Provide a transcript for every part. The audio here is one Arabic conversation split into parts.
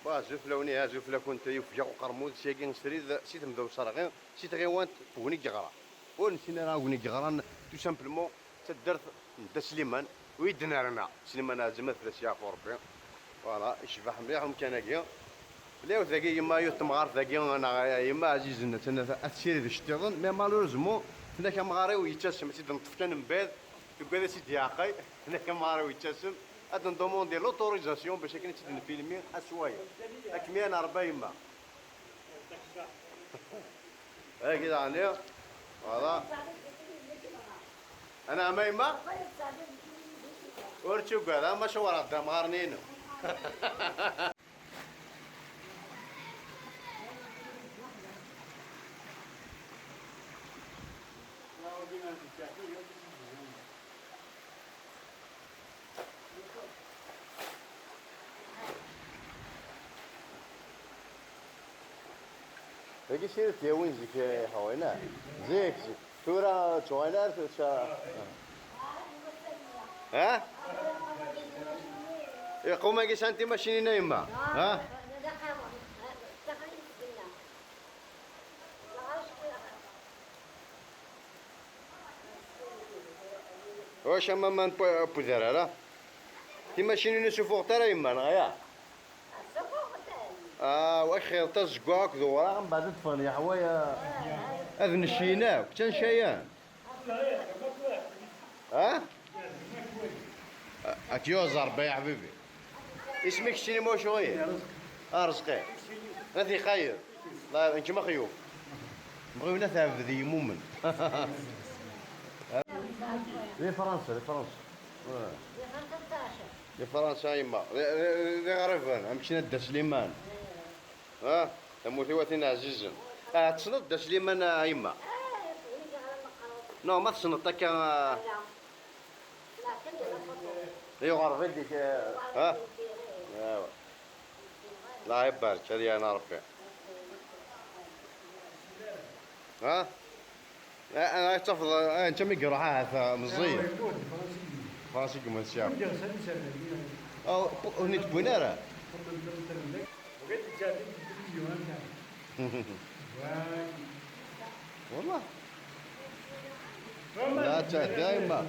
زوف لوني زوف لا كنت يفجع وقرمود سيكين نشري سيت مدو صراغي سيت غيوانت بوني جغرا ونسينا راه بوني جغرا تو سامبلومون تدرت دا سليمان ويدنا رنا سليمان زعما ثلاث يا ربي فوالا يشبح مليح كان بلاو ذاكي يما يتمغار ذاكي انا يما عزيزنا تنا اثيري ذا شتيغن مي مالوريزمون هنا كمغاري ويتسم سيد نطف كان من بعد تقول سيدي عاقي هنا كمغاري ويتسم هاد ندوموندي لوتوريزاسيون باش كاين تسد نفيلمي اسوايا اكمي انا ربا يما هكذا يعني فوالا انا ما يما ورتشو قال ما شو ورا مغارنين 여기 시를 대원 지게 하와이나 제 투라 좋아이나 저 ها يقوم اجي سنتي ماشيني نايمه ها واش اما من بوزيرا لا تي ماشيني نشوفو ترى يما نغيا واش خير تزقاك ذورا من بعد تفني حوايا اذن الشيناك تنشيان ها اكيوز ربي يا حبيبي اسمك شنو مو شويه رزقي هذه خير لا انت مخيوف بغيونا ثابت ذي مؤمن لفرنسا لفرنسا يما غريبان مشينا دا سليمان ها تموتي واتينا عزيزا تصنط دا سليمان يما نو ما تصنط كان يغرب يديك ها ايوا الله يبارك هذه انا ربي ها انا تفضل انت مقرا هذا مزيان فرنسي كما تشاف او نيت بونارا والله لا دائما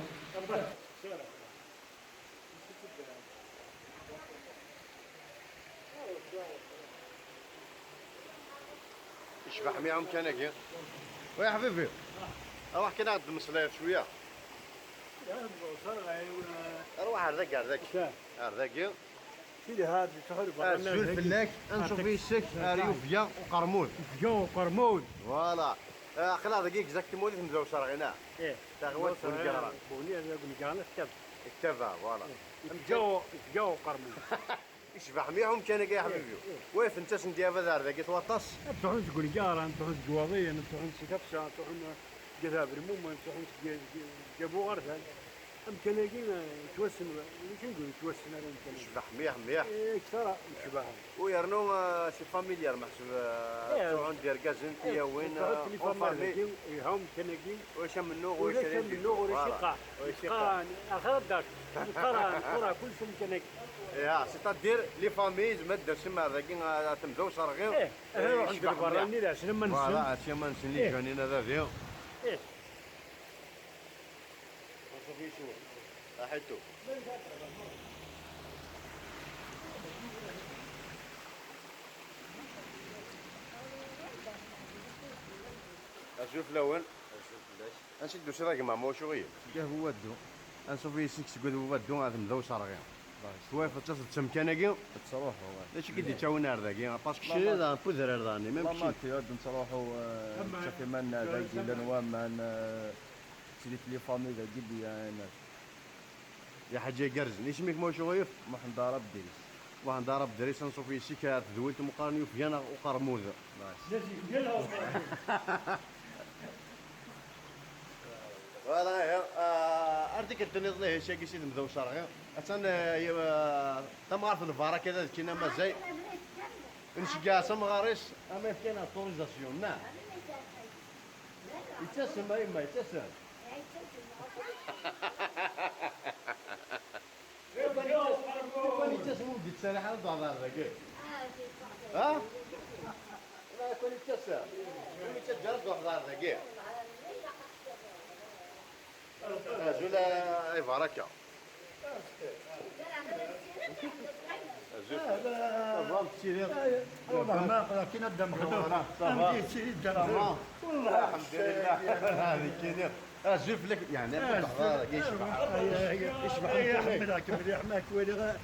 يشبح معهم كناكي ويا حبيبي اروح كي ناخذ المصليات شويه اروح هرداك سيدي هذا تخرب الزول فلاك نشوف فيه السك ريوفيا وقرمود فوالا خلاص دقيق زكت مولي نبداو شرعنا تغوت بونكارا بوني انا بونكارا كتبها فوالا جو قرمود يشبح معهم كان يا حبيبي واقف انت سندي هذا ذاك توطس تروحون تقول جارة تروحون جوابية تروحون كبسة تروحون جذاب المومة تروحون جابوا غرفة أم كناقين توسن شو نقول توسن على يمكن يشبح ميح كثر يشبح ويرنو سي فاميليار محسوب تروحون دير كازن فيا وين فاميلي هم كناقين واش منو واش منو ورشقة آخر الدار القرى كل شيء كناقين يا سيتادير لي فامي ما دارش ما ذاك تمداو صارغين نروح ندير برا ندير شنو ما نسن فوالا شي ما نسن لي جانين هذا فيو شوفي شو راحتو اشوف الاول نشدو شي راك مع موشوغيه كاع هو الدو نشوف يسكس قد هو الدو غادي نبداو صارغين شويه فتش تمكانكي تروحوا اش كي تشاونا رداكي باسكو شي دا بودر رداني ما ماشي تيود نروحوا شافي من داك الانوام من سيدي لي فامي دا جدي يعني يا حاجه قرز ليش ميك مو شويه محمد ضرب ديريس واحد ضرب دريس نشوف يسكات ذويت مقارني في انا وقرموز فوالا يا ارتك الدنيا ظليه شي كيسيد مدو شرغي اصلا تمغار في الفارا كذا كينا مازال نشجع سمغاريس اما كاين اوتوريزاسيون نعم يتسم ما يتسم يتسم ودي تسرح على الضغط هذاك ها؟ لا كوني تسا كوني تجرد واحد ذاكي زولا اي بركه زولا تسيري والله ما قرا كي ندم خضورة أمدي تسيري الدم والله الحمد لله هذه كيدير زوف لك يعني يشبح يحملك مليح ما كوالي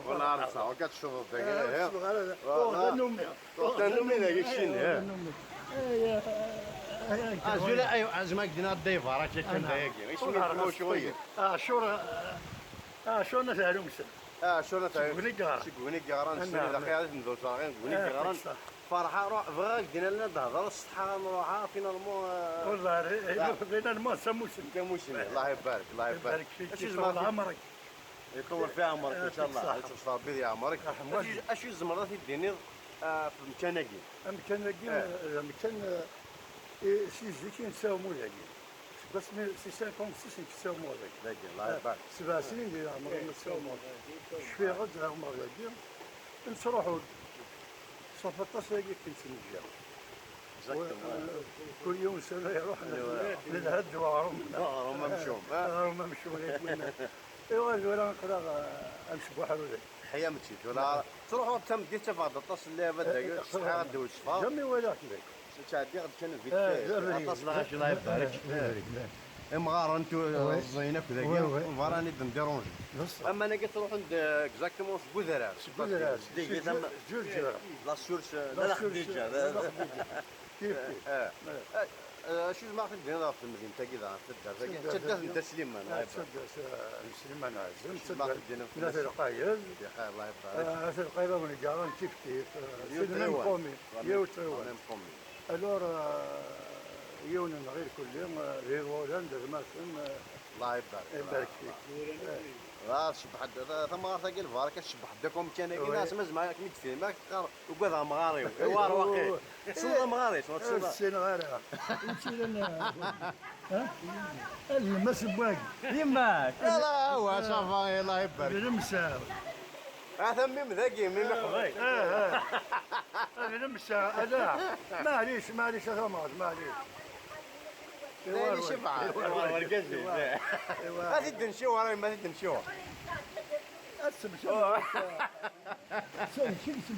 والله عرسه وكتشوف داك نومي نومي ذاك الشيء زولا ايوا زعما قدنا الضيف راك كان دايقي ايش نقولوا شويه شو نسالو مسل شو نتاع شكوني قارن شكوني قارن سيدي دقيقه ندوز صاغين شكوني قارن فرحه روح بغا دينا لنا تهضر الصحه نروحها فينالمون والله بينا الماء سموسن كموسم الله يبارك الله يبارك اش طول عمرك يطول في عمرك ان شاء الله يعطيك ربي يا عمرك اش الزمرات يديني في مكانكي امكن امكن سي زيكي نساو مولاي بس سي 56 نساو مولاي باقي الله يبارك 7 سنين اللي عمرنا نساو مولاي شويه غد عمرنا نروحوا صفة تصل كنت نجي كل يوم سنة يروح للهد وعروم ممشوم ممشوم ايوا ولا نقدر امشي بوحدي حيا مشيت ولا تروحوا تم دير تفاضل اتصل لي بدا الصحه دوز صفا جمي ولا كذا تعدي غد كان فيك اتصل غاش الله يبارك مغار انتو زينه كذا مغاراني نديرونجي اما انا قلت نروح عند اكزاكتومون في بوذرار جوج لا سورس لا خديجه كيف شو ما خديت هنا في المدينه كذا في الدار تدات انت سليمان سليمان عزم ناس القايد يا خير الله يبارك ناس القايد من الجيران كيف سليمان قومي يوتيوان الور يونا غير كل يوم غير هولندا مثلا الله يبارك فيك لا شبح ثم ثقيل فارك شبح دكم كان كذا اسمع زعما كميت فيه ما وقذا مغاري وار واقي صلا مغاري صلا السين غيرها نمشي لنا المس بواقي يماك لا هو صافا الله يبارك المسا ثمي مذاقي من مخضي المسا لا معليش غمض معليش لا شبع ورقزي هذه الدنشو وراي ما تدنشو اسم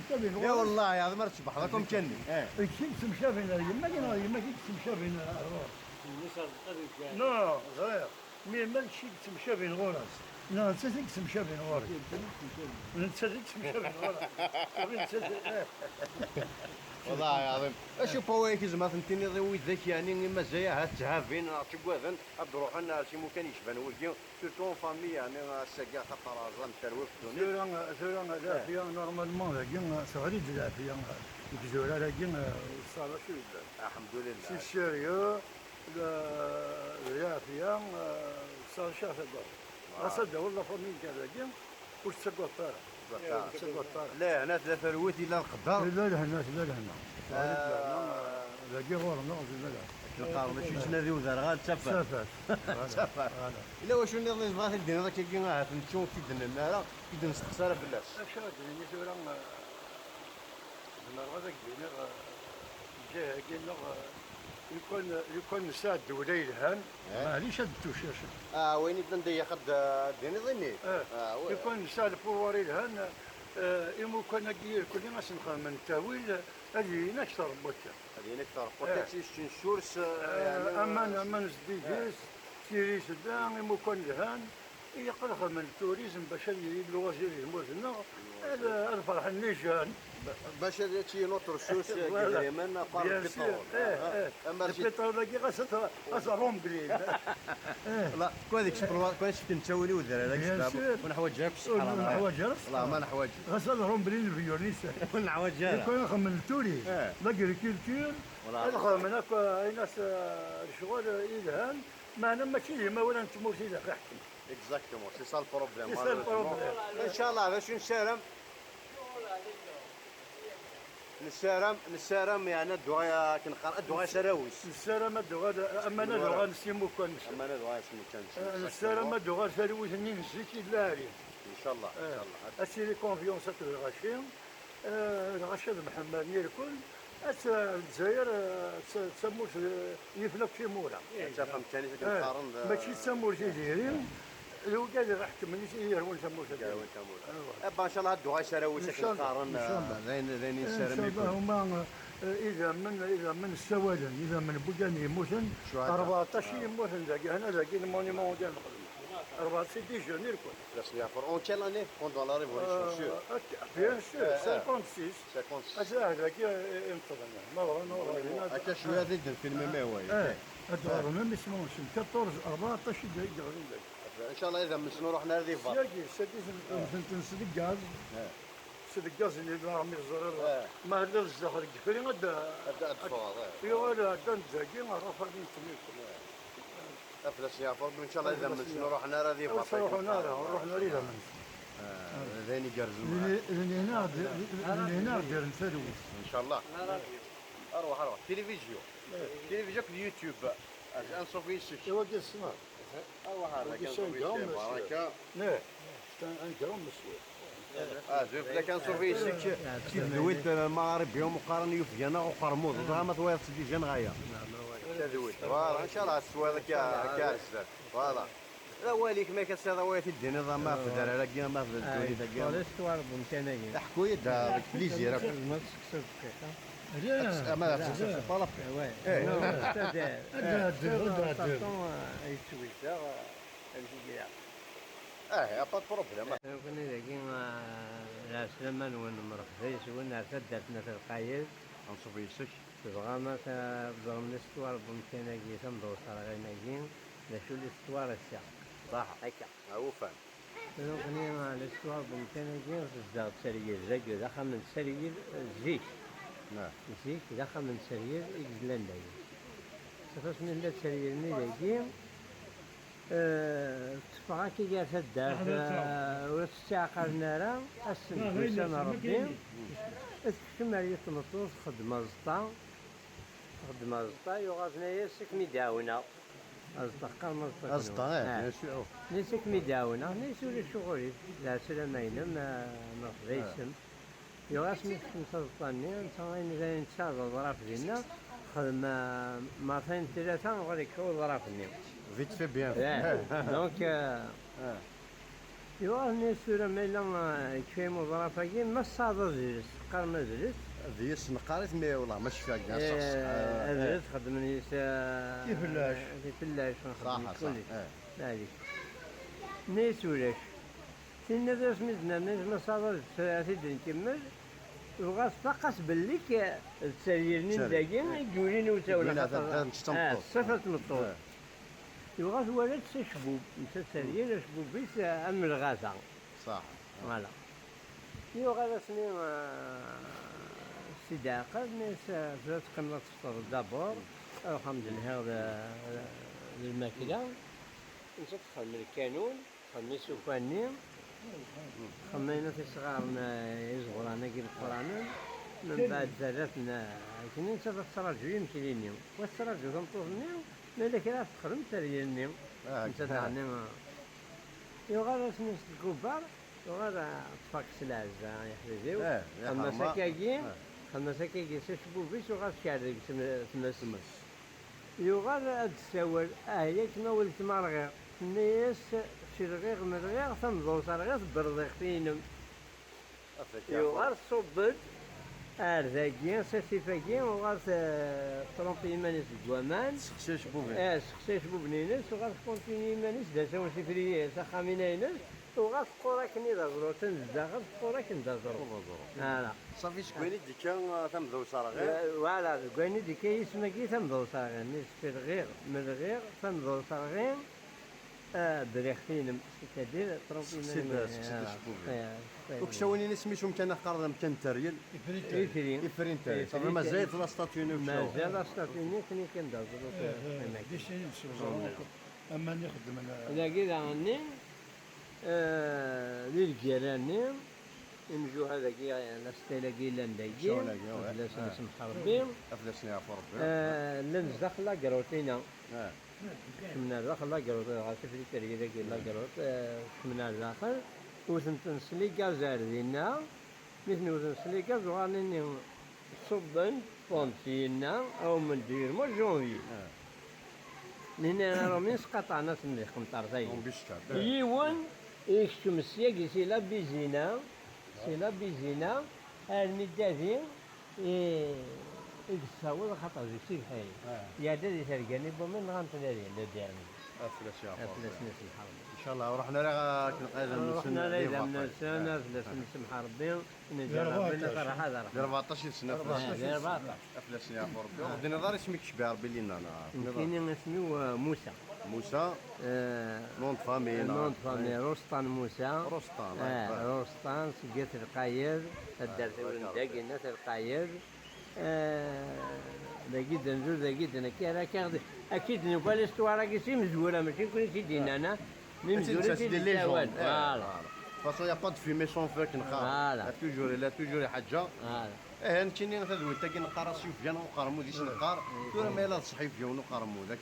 شافين يا والله يا ما تشبح لكم كني اسم شافين ما ما اسم شافين نو غير ما شي اسم شافين غورس لا نسيت اسم شافين غورس نسيت اسم شافين غورس والله العظيم اشوف هوايك زعما فهمتيني ضوي ذاك يعني مزايا هاد تهافين تقواذن نروحوا لنا شي مكان يشبه ولكن سيرتو فامي يعني الساقا خطر رجل تروي في تونس زوران العافيه نورمالمون لكن صغير العافيه الجزيره لكن صار شو الحمد لله سي سيريو العافيه صار شاف الدار اصدق والله فامي كان لكن واش تسقط طار لا هنا ثلاثة رويت إلا القدر لا هنا لا غورنا القار ماشي تنادي وزار غاد تسافر تسافر إلا واش اللي بغات دير هذاك كي غات نشوف كي درنا لنا كي نستخسر بلاش اش هادي سورا انا غادي دينا جا قلنا يكون ساد وليل هان معليش هادو شاشه وين ندي خد ديني ظني يكون ساد فواري هان إمو كنا كير كل ما سنخا من تاويل هذه نكثر بوتا هذه نكثر بوتا تيش شورس أما نزديجيس سيريس دان إمو كان لهان يقرخ من التوريزم باش الوزير الموزنا الفرح النيشان باش تي نوتر سوس كريمان قارب البترول اما البترول كي غاسروم بليل لا كويس كويس تنتولي ودير هذاك الشباب ونحوجها في الصحراء نحوجها والله ما نحوج غاسروم بليل في يونيسا ونحوجها يكون من التوريز لاغريكولتور الخا من هكا ناس الشغل يلهان معنا ماشي ما ولا نتموت الا حكم اكزاكتومون سي سا البروبليم سي سا البروبليم ان شاء الله باش نسارم يعني الدواء كنقرا الدواء سراويس السلام الدواء اما انا دواء نسيمو كان اما انا دواء اسمو كان السلام الدواء سراويس ني نزيك لا عليه ان شاء الله ان شاء الله اسيري كونفيونس غاشي الرشيد محمد نيركل الجزائر تسموش يفلك في مورا انت فهمتني في القرن ماشي تسموش جزائري لو قال راح كمل يهرون تسموش ان شاء الله هادو غيسراو ساكن القرن زين يسرم ان شاء الله هما اذا من السوالن اذا من بلدان يموتن شهداء. 14 يموتن ذاك هنا ذاك المونيمون ديال الخدمه 14 ديجا نيركل La signa for on quelle année pendant la révolution sûre بيان سور 56 56 هذاك انتظرنا ما بغينا هكا شويه ضد الفيلم ما هو هذا ما اسمهوش 14 14 دقيقه ان شاء الله اذا مسنو روحنا لهذه فاط سيدي نسد الغاز سد الغاز اللي راهم يزرر ما هذا الزهر كفري غدا ابدا الفوار يقول هذا نتاكي ما راه فاضي نتميكم افلا سيا فور ان شاء الله اذا مسنو روحنا لهذه فاط روحنا ليلة من ذاني قرزوا اللي هنا داير نفلوس ان شاء الله اروح تلفزيون في اليوتيوب نصوف يسك ايوا ديال السماء اروح هذا بركه لا انكرهم مسؤول زوج لا كنصوف يسك كيف دويت المغرب يوم مقارن يوفيانا وقرموط وضغط ما تويرت ديجا نغايا تدويت فوالا ان شاء الله السوا كارثه فوالا لا واليك ما كتسير ويا الدين نظام ما في الدرارة كاع ما في الدنيا كاع الاستوار بمكانية احكوا يدا بليزير ما تسكسر دقيقة ما في طلب وي نو يتويزا الجيرة يا با بروبليم كنا ذاكين لا سلمان وين مرخصيش وين عتدتنا في القايد نصوف يسك تبغى ما تبغى من الاستوار بمكانية تنضو صار غير لا شو الاستوار الساعة صح هكا هو فاهم كنا الاستوار بمكانية تزداد سرير زق دخل من سرير زيك نعم زيك دخل من سرير إجلان دايم صفاش من لا سرير نلاقي تفغى كي جات الدار وتستعقل نارا السن بيسان ربي تكتم عليه تمطوط خدمة زطا يغازنا ياسك ميداونا أصدقاء مصدقنا أصدقاء نسك ميداونا نسو لشغولي لا سلامينا ما خذيسم يغاس نسكن سلطاني نتاين زي نتساعد الظراف ديالنا خدم مرتين ثلاثة وغادي يكون ظرافني فيت في بيان دونك يغاس نسو لما إلا كفاية مظرافة كي ما صعد زيرس قال ما زيرس ذيس نقاريت مي والله مش فاك كاع زيرس خدمني يفلاش يفلاش صح كلش هذيك نسو لاش سينا درس مزنا ما صادر تدري نكمل وغاس فقط باللي تسيرني داكين يقولين وساولا صفة مطول وغاس ولد شبوب انت تسير شبوب بيس ام الغاسة صح فوالا يوغا سني سيدي عقل ناس فلات قمنا تفطر دابور الحمد لله هذا الماكلة انت تدخل من الكانون خمي سوفاني خمينا في صغارنا يصغرنا كي القرآن من بعد زادتنا كنا نسافر التراجو يمشي لينيو والتراجو تنطوفني مالك راه تخدم تريني انت تعني يغادر سميت الكبار يغادر تفاك سلاجة يحفزيو خمنا سكاكي خمنا سكاكي سشبو بيش وغادر شعرك تمس يغادر تساول هي كما ولت مرغير الناس شي رغيغ من رغيغ تنظر صار تبرزق فينم يوغار صبد ارزاكيا ساسيفاكيا وغار ترومبي مانيس كوامان سخسي شبوبين سخسي شبوبنينس وغار كونتيني مانيس داسا سيفري سخامينينس وغار قراك ندازرو تنزاغ قراك ندازرو فوالا صافي شكويني ديكا تمضو صراغير فوالا كويني ديكا يسمى تمضو صراغير نيس في الغير من الغير تمضو صراغير بريختين كدير ترومبي وكشاوني نسميتهم كان قرض كان تريل يفرين تريل صافي مازال لا ستاتيوني مازال لا ستاتيوني كني كندازرو ديش اما نخدم انا كذا عني للجيراني نمشيو هذاك لاستيلاكي لانداكي لا سنسم حربي افلاسني عفو ربي لنز داخل كروتينا شمنا داخل لاكروت غاسي في الكريه داك لاكروت شمنا داخل وتنسلي كازار ديالنا مثل وزن سليكا زغاني صبن فونسينا أو من دير ما جونفي لأن راه من سقط ناس من خمطار زي يوان يكتم السياق سي لا بيزينا سي لا بيزينا المدافع يقصاو خاطر زي الحي يا دادي تلقاني بومن غنتنادي لا ديرني افلاس يا افلاس ناس الحرب ان شاء الله ورحنا لها كنقايل رحنا ليلة من السنة افلاس نسمح ربي نجرب ربنا صراحة هذا 14 سنه افلاس 14 افلاس يا ربي غادي نظر اسمك شبه ربي لينا انا كاين اسمه موسى موسى نون فامي نون فامي روسطان موسى روسطان روسطان سقيت القايد الدرس ولد الناس القايد داكي دنزور داكي دنكي راه كاغد اكيد نبغى الاستواره كيسي مزوره ماشي كل شيء دينا انا من مزوره في الزوال فوالا فاصون يا با دو فيمي سون فو كنخاف لا توجور حاجه اه نتيني نتدوي تا كنقرا سيوف ديال نقرمو ديش نقار تورا ما الا صحيف ديال نقرمو ذاك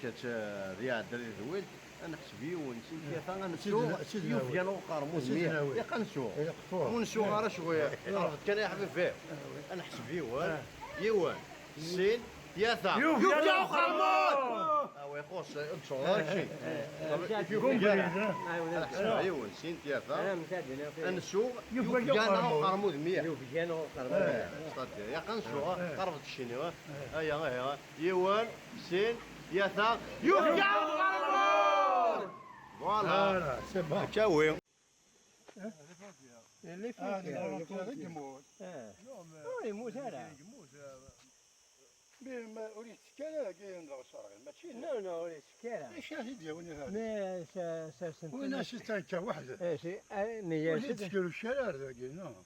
رياض دري دويل انا حسبي ونسي كيفا غنسوق سيوف ديال نقرمو زميل يا قنسوق ونسوق راه شويه عرفت كان يا حبيب فيه انا حسبي يوان السين ياثا يوف ديال نقرمو وي خوش امشوا هاكشي انا حسبي يوان سين ياثا نسوق يوف ديال نقرمو زميل يوف ديال نقرمو يا قنسوق قربت الشيني هيا يوان سين ياثا يوف ديال نقرمو فوالا كاوي اللي فيه يموت يموت هذا ما اريد سكاله كاين الشرعي ماشي لا لا وليت سكاله ايش هذه وين هذا ما ساسنت وين شتانكا وحده ايش مي وليت تسكروا الشارع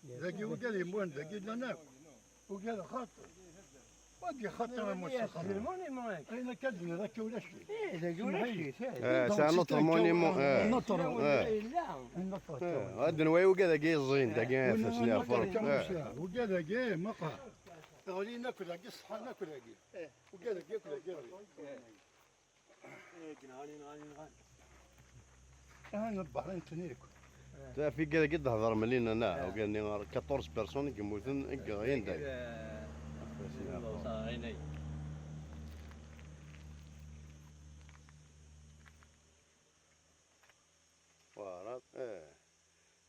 ذاكي وقال يمون ذاكي لا ناكل وقال خاطر ودي خاطر موسيقى المونيمون اين كدنا ذاك ولا شيء ذاك ولا شيء سي نوتر مونيمون النطر هذا نوايا وكذا كي الزين دا كاين في سنين وقال كي مقا غادي ناكل كي الصحة ناكل كي وقال كي ياكل كي انا البحرين تنيكو في كذا كي تهضر ملينا انا وقال لي 14 بيرسون كيموتون غين داك وارد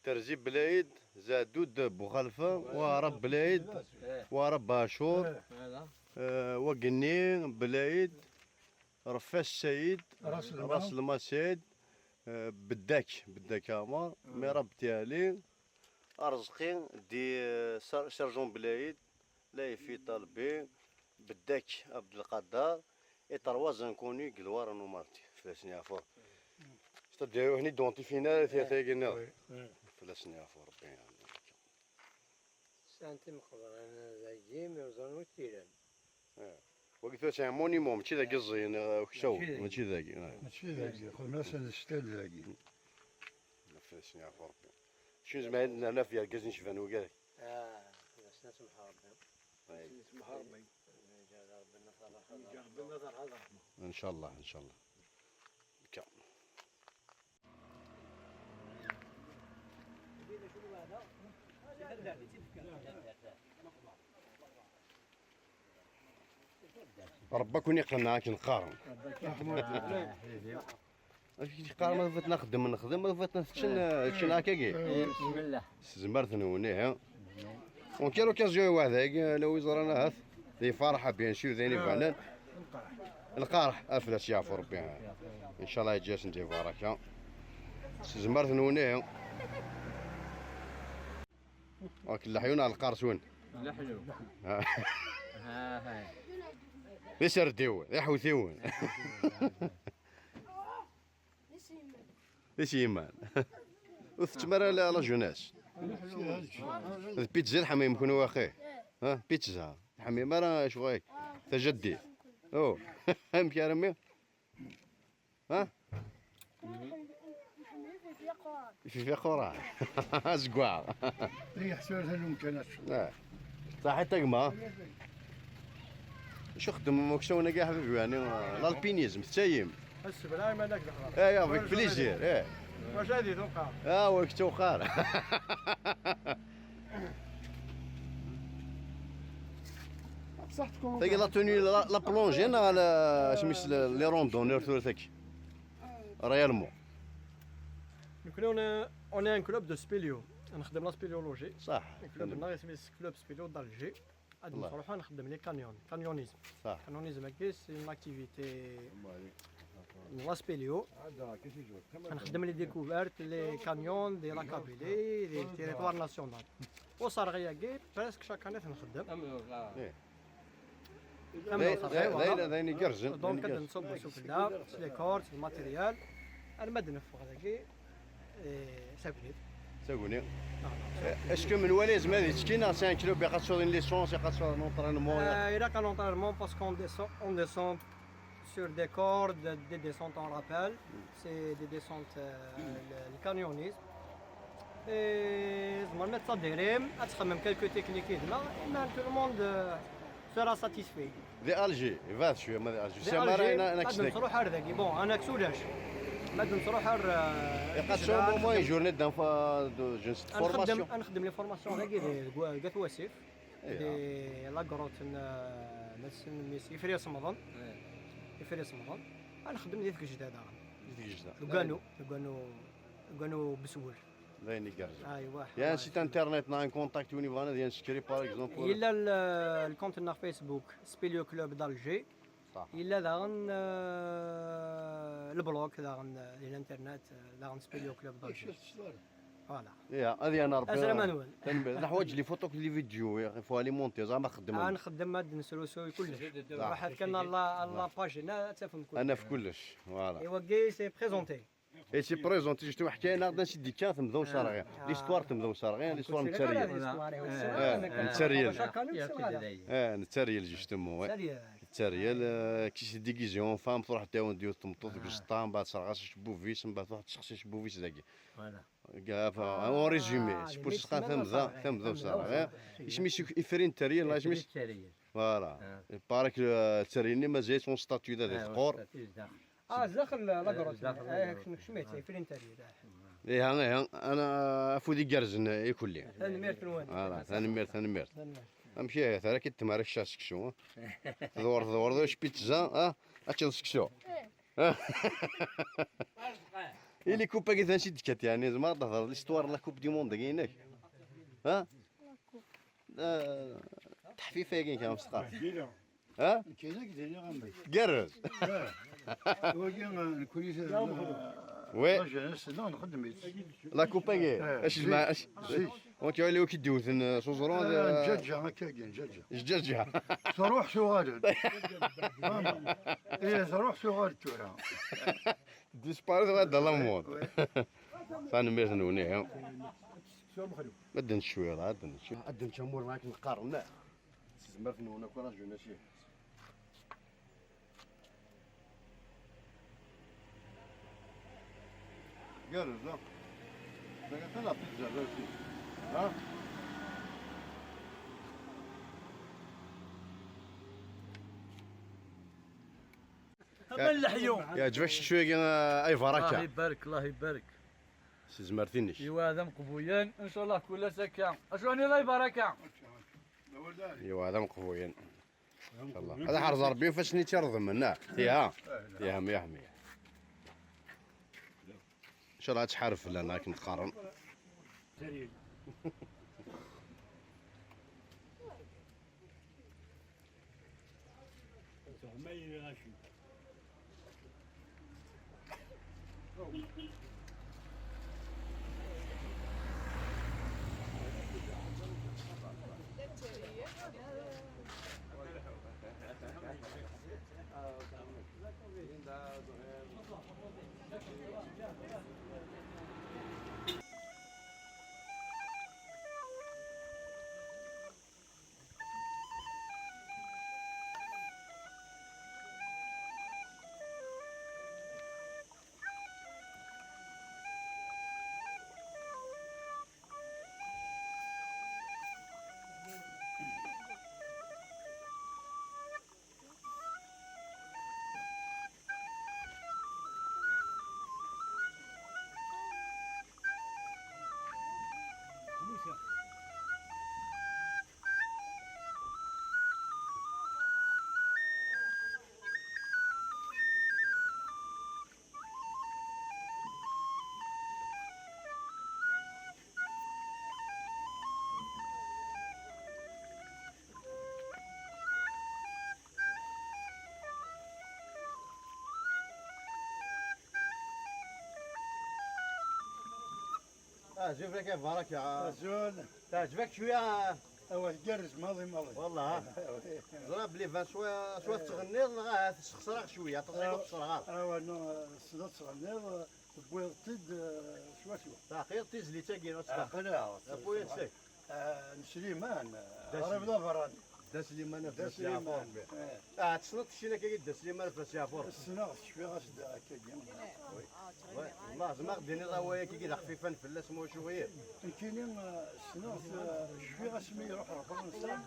ترزيب بلايد زادود بوخلفة ورب بلايد ورب باشور وقني بلايد رفاس السيد راس المسيد بداك عمر مرب تيالي ارزقي دي سرجون بلايد لا في طالبي بداك عبد القدار اطرواز انكوني قلوار نومارتي فلاسني عفوا استدعوا هني دونتيفينا ثلاثه فلاسني عفوا ربي سانتي مخبر انا زاكي ميوزانو تيران وقلت له سي مونيمون ماشي ذاك الزين كشو ماشي ذاك ماشي ذاك خذ مثلا ستيل ذاك فلاسني عفوا ربي شنو زعما هنا في الكازين شفانو كاع بس نسمح ربي نسمح ربي ان شاء الله ان شاء الله ربك يقنعك نقارن قارن ما فات نخدم ما فات نشن هكا كي بسم الله زمرت نوني ونكيرو كازيو واحد لو يزرنا هاث ذي فرحه بيان سور ذيني فعلا القارح افلاس يعفو ربي ان شاء الله يجاس ندي بركه زمرت نوني ولكن اللحيون على القارسون لحلو ها يسرديون يحوثيون ليش يمان وثمر لا جوناس البيتزا الحميم يكون واخيه ها بيتزا الحميم راه شغل تجدي او فهمت يا رمي ها في قرى زقوا ريح سوالها الامكانات صحيح تقما شو خدم مكسونا كاع حبيبي يعني الالبينيزم تايم حس بلا ما نقدر ايه فيك بليزير ايه واش هادي توقع ويك توقار بصح تكون تاكي لا توني لا بلونجي انا على سميت لي روندونير ثلاثاك ريالمون اون ان كلوب دو سبيليو نخدم لا سبيليولوجي صح كلوب هنا اسمه كلوب سبيليو دالجي غادي الله. نروحو نخدم لي كانيونيزم صح كانونيزم هكا سي اون اكتيفيتي لا سبيليو نخدم لي ديكوفيرت لي كانيون دي لا كابيلي دي تيريتوار ناسيونال وصار كي بريسك شاك اني نخدم ذاين يقرجن دونك كنصوب سفلا لي كورت الماتيريال انا ما نفخ هذاك سابريت تقولي اسكو من وليز ما تشكينا 5 كيلو بقى تصورين ليسونس يقى تصور نونطرينمون il a qu'un entraînement parce qu'on descend sur des cordes, des descentes en rappel, c'est des descentes le canyonisme. Et je m'en mets ça derrière, après même quelques techniques là, et tout le monde sera satisfait. ذي الجي فات شويه ما الجي سي بعد انا كسنك نروح هذاك بون انا كسولاش بعد نروح يقى تصور موين جورني دان دو جونس فورماسيون نخدم لي فورماسيون هذاك كاع واسف دي لاكروت ناس ميسي فريس رمضان فريس رمضان نخدم ديك الجداد لوكانو بسول ذاين يقرجن ايوا يا سيت انترنت ناين كونتاكت وني فانا ديال نسكري باغ اكزومبل الا الكونت تاع فيسبوك سبيليو كلوب دالجي صح الا داغن البلوك داغن الانترنت داغن سبيليو كلوب دالجي فوالا يا هذه انا ربي ازرق مانويل الحوايج لي فوتوك لي فيديو يا اخي فوا لي مونتي زعما خدمها نخدم هاد نسلوسو كلش واحد كان الله باج هنا تفهم كلش انا في كلش فوالا ايوا كي سي بريزونتي اي سي بريزونتي جوست حكايه نقدر نسيت ديك كان تمدو صراغي ليستوار تمدو صراغي ليستوار نتريال نتريال جوستومون نتريال كي ديكيزيون فام تروح تاون ديال تمطوط بالشطان بعد صراغاس شبو فيس من بعد واحد الشخص شبو فيس داكي كاع اون ريزومي سي بور سقا تمدو صراغي يسميتو افرين تريال لا يسميت فوالا بارك تريني مازال سون ستاتيو دا تقور داخل لاكروت شميت فرين تريال ايه انا فودي كارزن يكلي انا ميرت نوان ثاني ميرت امشي ثرا كي تمارك شاسك شو دور شبيتزا اتشل سكسو اللي كوبا كي تنشي دكات يعني زعما تهضر ليستوار لا كوب دي موند كاينك ها تحفيفه كاين مسقط ها كاينه كدير غنبي كرز هو كاين كويس وي لا نخدم لا كوبا كي اش مع اش وانت اللي كيدوز سوزرون جاجة هكا كاين جاجة جاجة صروح شو غادي ايه صروح شو غادي تورا ديسباريت غادا لا مود فانا ميرت نوني بدن شويه غادن شويه بدن شمور معاك نقارن زعما نونا كون راجل ماشي قالوا لا ده لا بيتزا ها يا جبت شويه اي الله فركه يبارك الله يبارك سي زمرتينيش ايوا هذا مقبويان ان شاء الله كل سكه اشواني الله يبارك ايوا هذا مقبوين ان شاء الله هذا حرز ربي فاش نيتي رضم منا يا مية ان شاء الله تحارف لنا كي نتقارن زين فيك كيف بركة زول تعجبك شوية اوا تقرز ماضي ماضي والله زرا بلي فان شوية تغنيض غا تسخسرها شوية تصيب تسخسرها اوا نو صدت صغنيض بويض تد شوا شوا تاقير تيزلي تاقير وتصدق قناع ابويا نسيك نسليمان داس عرب لا فران دا سليمان في دا السيافور سليمان تسنط الشينا كي دا سليمان في السيافور السنة شوي غاسد كاين والله زعما غديني راه كي كيدا خفيفا في الله سمو شويه كاينين السنة شوي غاسمي يروح لفرنسا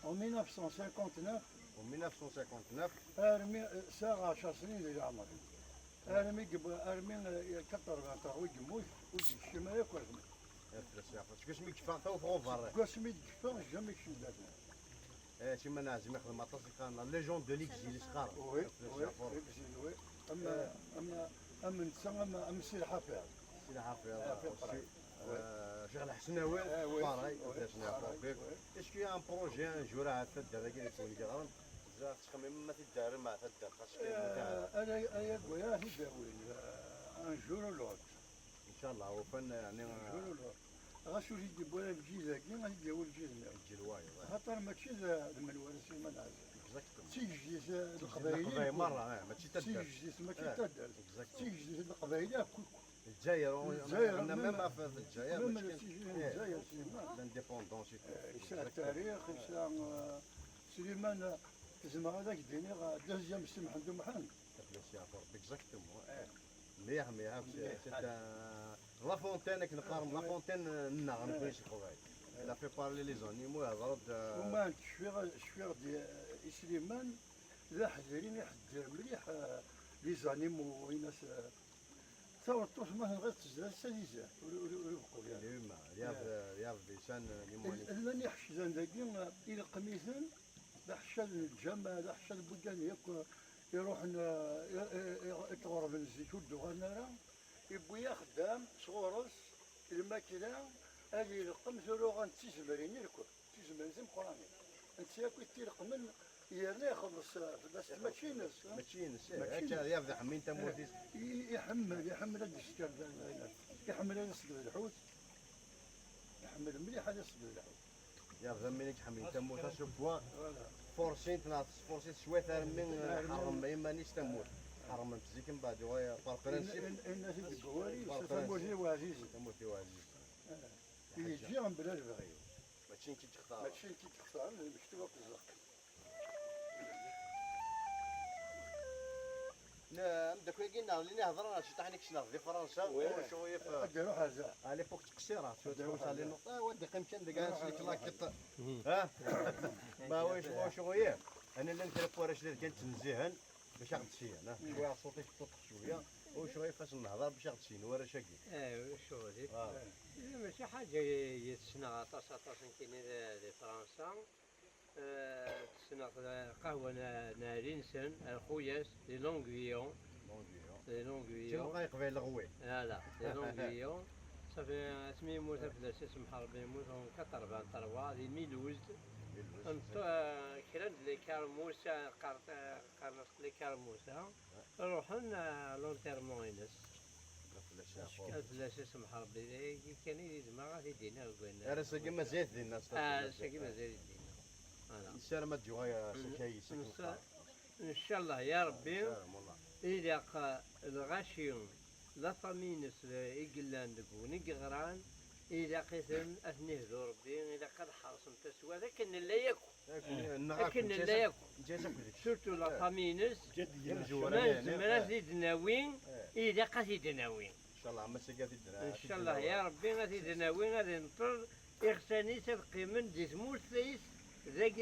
en 1959 و 1959 ارمي ساعة 10 سنين اللي عمري ارمي قبل ارمي 84 ويجموش ويجي الشمال ياكل في السيافور شكون سميك كيفاه تو فوفر قسمي كفاش جامي شداتنا تيما نازم ياخذ مطاس كان ليجون دو ليكزيل صغار وي في وي السيافور وي اما نتسمى اما سي الحافظ سي حافظ شيخ الحسناوي باراي في السيافور اسكو يا ان بروجي ان جور عاد تدار كي يكون كرام بزاف تخمم ما تدار ما تدار خاصك انا قويا هداوي ان جور لوط ان شاء الله وفن يعني جور لوط غاشو يجي بولا الجيزه كي غادي يداول الجيزه جلواي خاطر ماشي من الورث من عزل اكزاكتومون تيجي القبايل القبائل مره ماشي تدار تيجي ماشي تدار تيجي القبائل الجزائر الجزائر عندنا ميم في الجزائر ميم الجزائر لانديبوندونس يساع التاريخ يساع سليمان زعما هذاك ديني دوزيام سي محمد محمد اكزاكتومون مليح مليح لا فونتين كنقارن لا فونتين النغم كلشي القبائل لا في بارلي لي زانيمو يهضروا وما شفيغ ديال سليمان لا حذرين يحذر مليح لي زانيمو وناس تصورتوش مثلا غير تزرع ساليزه ويبقوا فيها رياض بيسان ليموني اللي يحش زندقين الى قميصين لحشا الجامع لحشا البلدان ياك يروح يتغرب الزيتون دوغانا يبويا خدام صغورس الماكينه هذه القم زروغان تيزمرين يركب تيزمرين زي مقراني انت ياكل تيرق من يرنا يخلص بس ماشي ناس هكا رياض حمين تموتيس يحمل هذا الشكل يحمل هذا الصدر الحوت يحمل مليح هذا الصدر الحوت يا زميلك حمين تموت شوف بوا فورسين شويه ثار من حرم ما مانيش تموت حرم مزيك من بعد ويا برانسيب الناس الجواري تموتي وعزيز تموتي وعزيز يجي عن بلاد بغيو ماشي كي تختار ماشي كي تختار مكتوبه في الزق نعم داك اللي اللي هضرنا شي طاح نكشنا في فرنسا وشويه في ديروا حاجه على فوق تقصيرات شو تحوس على النقطه ودي قيمتين ديك هاد لاكيط ها ما واش شويه انا اللي نترك ورش اللي كانت تنزيهن باش غد شي انا شويه صوتي تطق شويه وشويه فاش نهضر باش غد شي نورا شاكي ايوا شو هذيك ماشي حاجه يتسنى عطاس كاينين فرنسا تسنى قهوه نارين سن الخوياس لي لونغويون شنو غايق بين الغوي لا لي لونغويون صافي اسمي يموت في الاساس محارب يموت 83 دي ميلوزد كرا لي كارموسا قرنت لي كارموسا روحن لونتيرمون ينس في الاساس محارب كان يزما غادي يدينا وقلنا راه ساكي مزيان ديال الناس ساكي مازال يدينا السلام ما تجوا غير سكاي ان شاء الله يا ربي إذا الغاشيون لا فامينس إيجلاند دكوني غران إذا قسم أثنيه ربي إذا قد حرصم تسوى لكن لا يكون لا يكون سورتو لا فامينس ما زمرا زيد ناوين إذا قد ناوين إن شاء الله ما سكا إن شاء الله يا ربي غادي ناوين غادي نطر إغساني تبقي من ديزموس ليس ذاك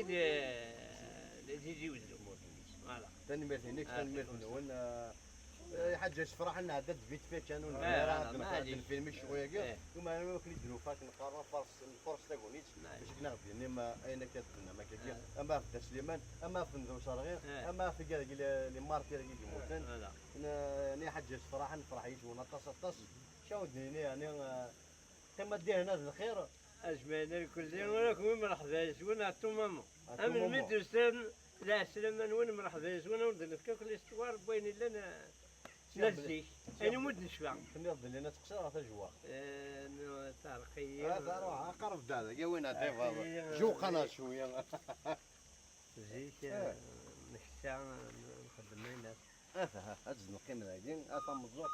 ديزيوز الأمور فوالا تنمير هناك تنمير هنا حاجه فرح لنا عدد فيت فيت كانوا الفيلم شويه كاع وما انا كنت نديرو فاك نقارن فرص تاكونيت باش كنا غادي ما اين كتبنا ما كاين اما في سليمان اما في ندوس صغير اما في كاع لي ماركي اللي يموتن انا حاجه فرح نفرح يجونا طاس شاودني يعني كما دير هنا الخير اجمعنا الكل وراكم مرحبا شكون عطو ماما اما المدرسه لا سلام وين مرحبا شكون ولد نفكك الاستوار بين لنا لا الزيت انا مود نشفع تنض لنا تقصر غير تجوا ترقيه هذا روح قرب دادا يا وين هذا جو قنا شويه زيت نحتاج نخدم الناس هذا هز نقيم هذين هذا مزور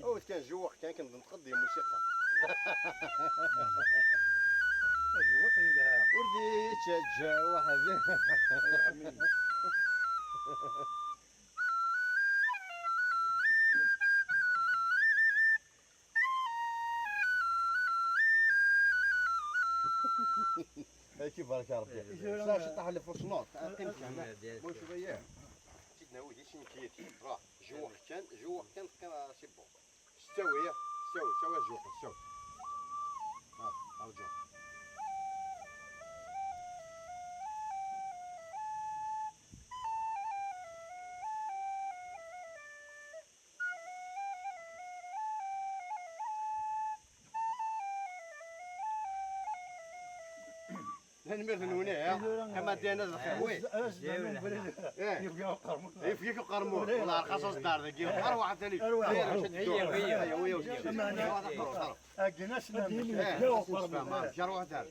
هو كان جوق كان كنبدا نقضي موسيقى أجوا قيدها وردي تشجع واحد كيف بارك يا ربي ساش طاح لي فوسنوط قيمت هنا مو شويه سيدنا ودي شنو كيتي راه جوق كان سي بون استوي استوي جوق استوي ها ارجع نمر هنا كما دينا الخير وين يبقى قرمون يفيك قرمون والله رخص الدار ذاك اروع ثاني أجنسنا شروح دار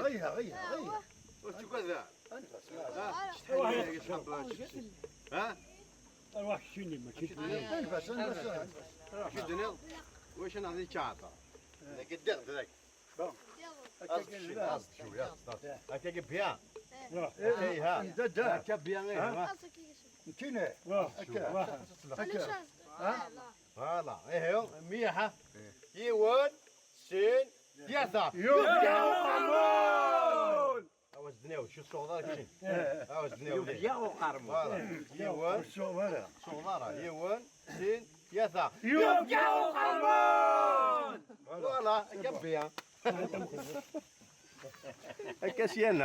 غير وش كذا ها أروح شنو ما أنفس شو الدنيا واش نعطي شاطر ذاك الدغ ذاك هكا بيان اي ها هكا بيان ها كينا فوالا ايه ميحه يوان سين ياسا واش دنياو شو الصغار كاين واش دنياو يا وقرمو فوالا يوان صغار يوان سين ياسا فوالا هكا بيان هكا سيانا